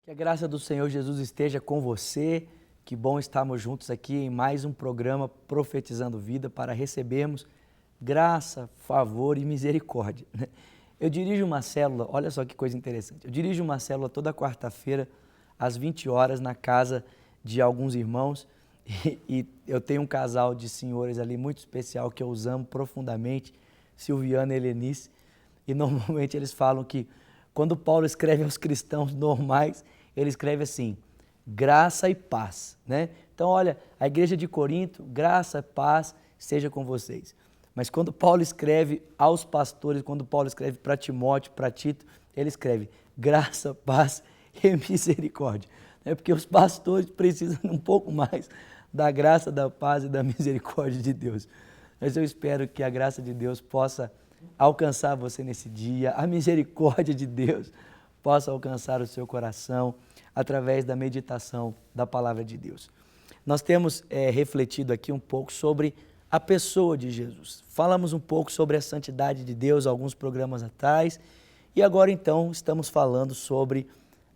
Que a graça do Senhor Jesus esteja com você. Que bom estarmos juntos aqui em mais um programa Profetizando Vida para recebermos graça, favor e misericórdia. Eu dirijo uma célula, olha só que coisa interessante. Eu dirijo uma célula toda quarta-feira às 20 horas na casa de alguns irmãos e eu tenho um casal de senhores ali muito especial que eu os amo profundamente, Silviana e Helenice, e normalmente eles falam que quando Paulo escreve aos cristãos normais, ele escreve assim, graça e paz, né? Então, olha, a igreja de Corinto, graça e paz esteja com vocês. Mas quando Paulo escreve aos pastores, quando Paulo escreve para Timóteo, para Tito, ele escreve graça, paz e misericórdia. É porque os pastores precisam um pouco mais da graça, da paz e da misericórdia de Deus. Mas eu espero que a graça de Deus possa alcançar você nesse dia, a misericórdia de Deus possa alcançar o seu coração através da meditação da palavra de Deus. Nós temos refletido aqui um pouco sobre a pessoa de Jesus. Falamos um pouco sobre a santidade de Deus alguns programas atrás e agora então estamos falando sobre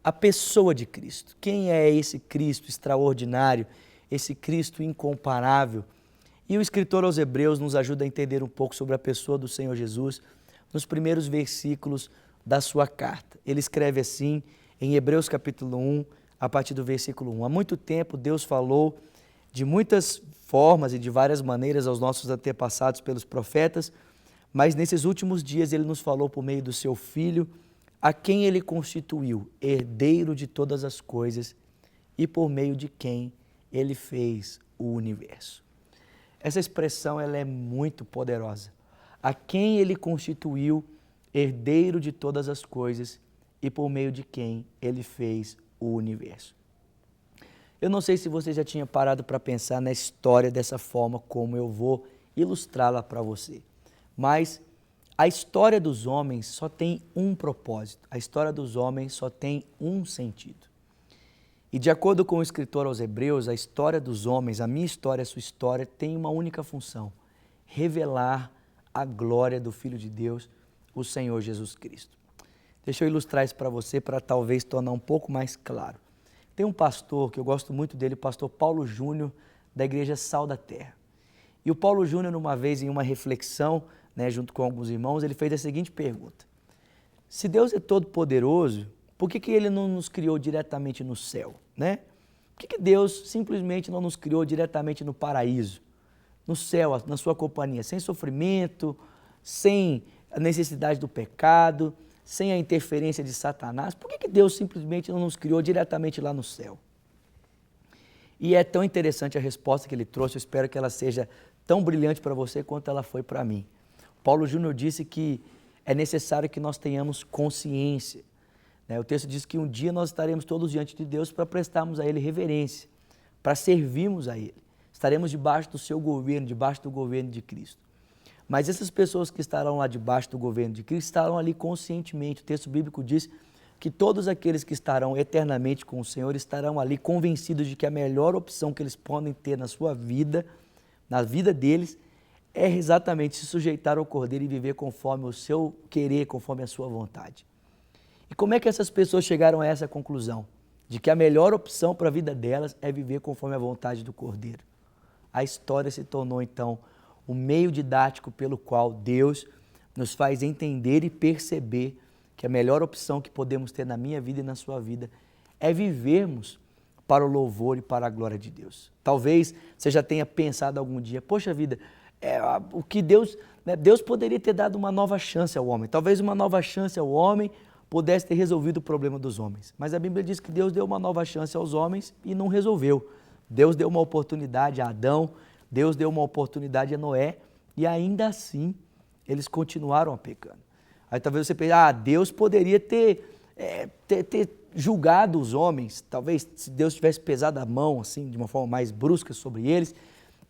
a pessoa de Cristo. Quem é esse Cristo extraordinário, esse Cristo incomparável? E o escritor aos Hebreus nos ajuda a entender um pouco sobre a pessoa do Senhor Jesus nos primeiros versículos da sua carta. Ele escreve assim em Hebreus capítulo 1, a partir do versículo 1. Há muito tempo Deus falou de muitas formas e de várias maneiras aos nossos antepassados pelos profetas, mas nesses últimos dias Ele nos falou por meio do Seu Filho, a quem Ele constituiu herdeiro de todas as coisas e por meio de quem Ele fez o universo. Essa expressão ela é muito poderosa. A quem Ele constituiu herdeiro de todas as coisas e por meio de quem Ele fez o universo. Eu não sei se você já tinha parado para pensar na história dessa forma como eu vou ilustrá-la para você, mas a história dos homens só tem um propósito, a história dos homens só tem um sentido. E de acordo com o escritor aos Hebreus, a história dos homens, a minha história, a sua história, tem uma única função, revelar a glória do Filho de Deus, o Senhor Jesus Cristo. Deixa eu ilustrar isso para você, para talvez tornar um pouco mais claro. Tem um pastor que eu gosto muito dele, o pastor Paulo Júnior, da Igreja Sal da Terra. E o Paulo Júnior, uma vez em uma reflexão, junto com alguns irmãos, ele fez a seguinte pergunta. Se Deus é todo poderoso, por que Ele não nos criou diretamente no céu? Por que Deus simplesmente não nos criou diretamente no paraíso, no céu, na sua companhia, sem sofrimento, sem a necessidade do pecado, sem a interferência de Satanás? Por que Deus simplesmente não nos criou diretamente lá no céu? E é tão interessante a resposta que ele trouxe, eu espero que ela seja tão brilhante para você quanto ela foi para mim. Paulo Júnior disse que é necessário que nós tenhamos consciência. O texto diz que um dia nós estaremos todos diante de Deus para prestarmos a Ele reverência, para servirmos a Ele. Estaremos debaixo do seu governo, debaixo do governo de Cristo. Mas essas pessoas que estarão lá debaixo do governo de Cristo estarão ali conscientemente. O texto bíblico diz que todos aqueles que estarão eternamente com o Senhor estarão ali convencidos de que a melhor opção que eles podem ter na sua vida, na vida deles, é exatamente se sujeitar ao Cordeiro e viver conforme o seu querer, conforme a sua vontade. E como é que essas pessoas chegaram a essa conclusão? De que a melhor opção para a vida delas é viver conforme a vontade do Cordeiro. A história se tornou, então, o meio didático pelo qual Deus nos faz entender e perceber que a melhor opção que podemos ter na minha vida e na sua vida é vivermos para o louvor e para a glória de Deus. Talvez você já tenha pensado algum dia, poxa vida, o que Deus poderia ter dado uma nova chance ao homem. Talvez uma nova chance ao homem pudesse ter resolvido o problema dos homens. Mas a Bíblia diz que Deus deu uma nova chance aos homens e não resolveu. Deus deu uma oportunidade a Adão, Deus deu uma oportunidade a Noé e ainda assim eles continuaram pecando. Aí talvez você pense, Deus poderia ter julgado os homens, talvez se Deus tivesse pesado a mão assim, de uma forma mais brusca sobre eles,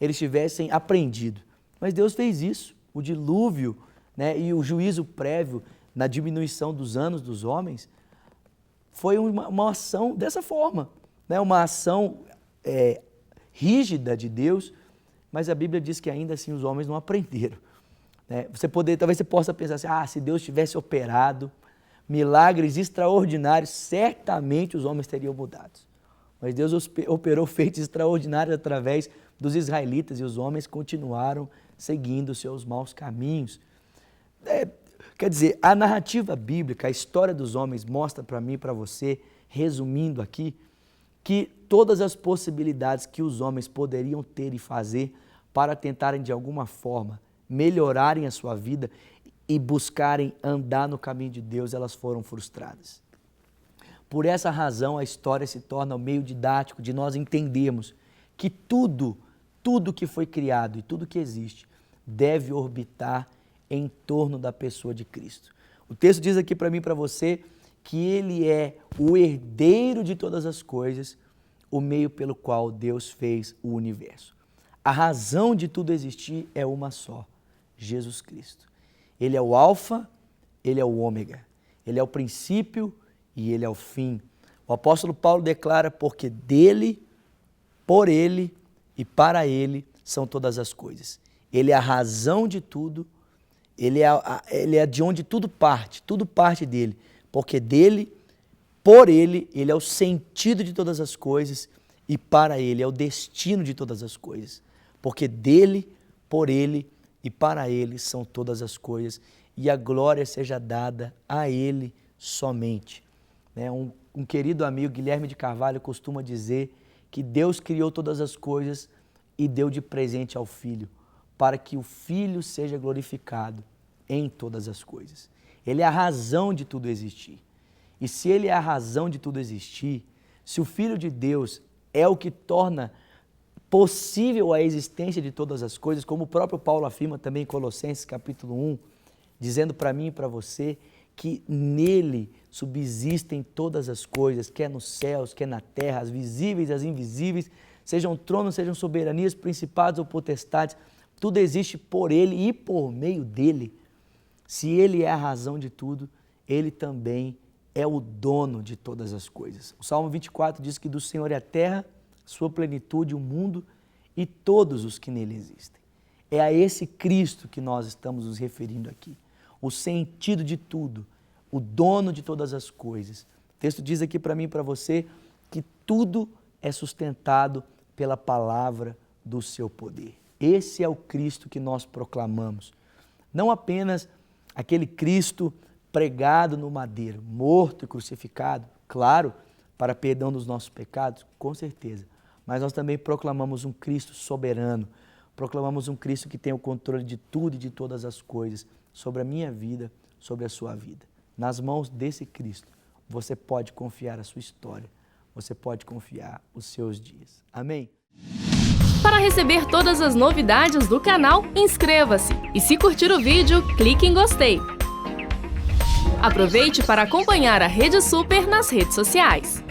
eles tivessem aprendido. Mas Deus fez isso, o dilúvio e o juízo prévio na diminuição dos anos dos homens, foi uma ação dessa forma, uma ação rígida de Deus, mas a Bíblia diz que ainda assim os homens não aprenderam. Talvez você possa pensar assim, se Deus tivesse operado, milagres extraordinários, certamente os homens teriam mudado. Mas Deus operou feitos extraordinários através dos israelitas e os homens continuaram seguindo seus maus caminhos. Quer dizer, a narrativa bíblica, a história dos homens mostra para mim e para você, resumindo aqui, que todas as possibilidades que os homens poderiam ter e fazer para tentarem de alguma forma melhorarem a sua vida e buscarem andar no caminho de Deus, elas foram frustradas. Por essa razão, a história se torna um meio didático de nós entendermos que tudo que foi criado e tudo que existe deve orbitar em torno da pessoa de Cristo. O texto diz aqui para mim e para você que Ele é o herdeiro de todas as coisas, o meio pelo qual Deus fez o universo. A razão de tudo existir é uma só, Jesus Cristo. Ele é o alfa, Ele é o ômega, Ele é o princípio e Ele é o fim. O apóstolo Paulo declara, porque dele, por Ele e para Ele são todas as coisas. Ele é a razão de tudo, Ele é de onde tudo parte dele, porque dele, por Ele, Ele é o sentido de todas as coisas e para Ele é o destino de todas as coisas. Porque dele, por Ele e para Ele são todas as coisas e a glória seja dada a Ele somente. Um querido amigo, Guilherme de Carvalho, costuma dizer que Deus criou todas as coisas e deu de presente ao Filho, para que o Filho seja glorificado em todas as coisas. Ele é a razão de tudo existir. E se Ele é a razão de tudo existir, se o Filho de Deus é o que torna possível a existência de todas as coisas, como o próprio Paulo afirma também em Colossenses capítulo 1, dizendo para mim e para você que nele subsistem todas as coisas, quer nos céus, quer na terra, as visíveis e as invisíveis, sejam tronos, sejam soberanias, principados ou potestades, tudo existe por Ele e por meio dEle. Se Ele é a razão de tudo, Ele também é o dono de todas as coisas. O Salmo 24 diz que do Senhor é a terra, sua plenitude, o mundo e todos os que nele existem. É a esse Cristo que nós estamos nos referindo aqui. O sentido de tudo, o dono de todas as coisas. O texto diz aqui para mim e para você que tudo é sustentado pela palavra do seu poder. Esse é o Cristo que nós proclamamos. Não apenas aquele Cristo pregado no madeiro, morto e crucificado, claro, para perdão dos nossos pecados, com certeza. Mas nós também proclamamos um Cristo soberano, proclamamos um Cristo que tem o controle de tudo e de todas as coisas, sobre a minha vida, sobre a sua vida. Nas mãos desse Cristo, você pode confiar a sua história, você pode confiar os seus dias. Amém? Para receber todas as novidades do canal, inscreva-se e se curtir o vídeo, clique em gostei. Aproveite para acompanhar a Rede Super nas redes sociais.